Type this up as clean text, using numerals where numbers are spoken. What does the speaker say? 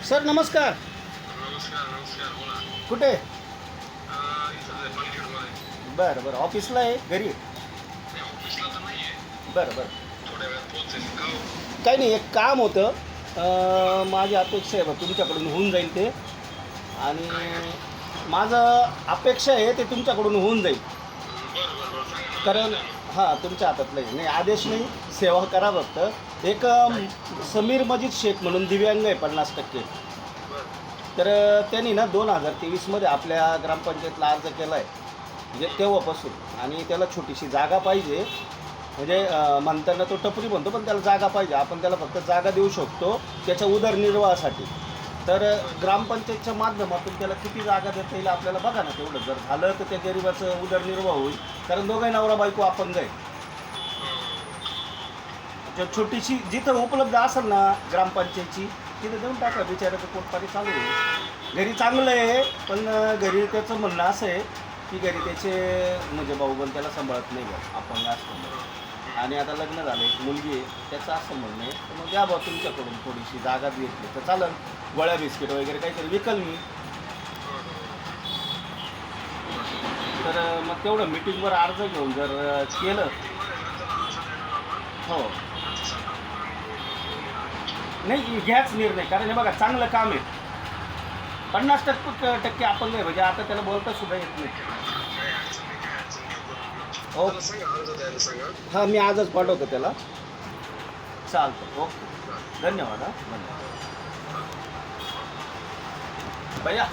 Sir नमस्कार. नमस्कार नमस्कार बोला. कुठे? इथं आहे पालखेडमध्ये. बरं बरं. ऑफिसला आहे घरी? नाही ऑफिसला तर नाही आहे. बरं बरं. थोड्या वेळात पोहोचेल का हो? काही नाही, एक काम होतं. माझी अपेक्षा आहे बा तुमच्याकडून होऊन जाईल ते. आणि माझं अपेक्षा आहे ते तुमच्याकडून होऊन जाईल. बरं बरं बरं सांगा. कारण हां, तुमच्या हातातलं आहे. नाही आदेश नाही, सेवा करा फक्त. एक समीर मजीद शेख म्हणून दिव्यांग आहे 50%. बरं तर त्यांनी ना 2023मध्ये आपल्या ग्रामपंचायतला अर्ज केला आहे, म्हणजे तेव्हापासून. आणि त्याला छोटीशी जागा पाहिजे. म्हणजे म्हणताना तो टपरी म्हणतो, पण त्याला जागा पाहिजे. आपण त्याला फक्त जागा देऊ शकतो त्याच्या उदरनिर्वाहासाठी. तर ग्रामपंचायतच्या माध्यमातून त्याला किती जागा देता येईल आपल्याला बघा ना. तेवढं जर झालं तर त्या गरिबाचं उदरनिर्वाह होईल. कारण दोघंही नवरा बायको अपंग आहे. जर छोटीशी जिथं उपलब्ध असेल ना ग्रामपंचायतची, तिथं देऊन टाका. बिचाराचं पोटपाणी चालू आहे. घरी चांगलं आहे, पण घरी त्याचं म्हणणं असं आहे की घरी त्याचे म्हणजे भाऊ पण त्याला सांभाळत नाही बा, अपंग असल्यामुळे. आणि आता लग्न झालं, एक मुलगी आहे, त्याचं असं म्हणणं आहे. तर मग द्या बा तुमच्याकडून थोडीशी जागा घेतली तर चालेल. गोळ्या बिस्किट वगैरे काहीतरी विकल मी. तर मग तेवढं मीटिंगवर अर्ज घेऊन जर केलं. हो नाही, घ्याच निर्णय. कारण हे बघा चांगलं काम आहे. 50% अपंग आहे, म्हणजे आता त्याला बोलता सुद्धा येत नाही. काही अडचण नाही, काही अडचण नाही. बरं हो मला सांगा अर्ज द्यायला सांगा. हां, मी आजच पाठवतो त्याला. चालतं. ओके. धन्यवाद. हां, धन्यवाद भैया.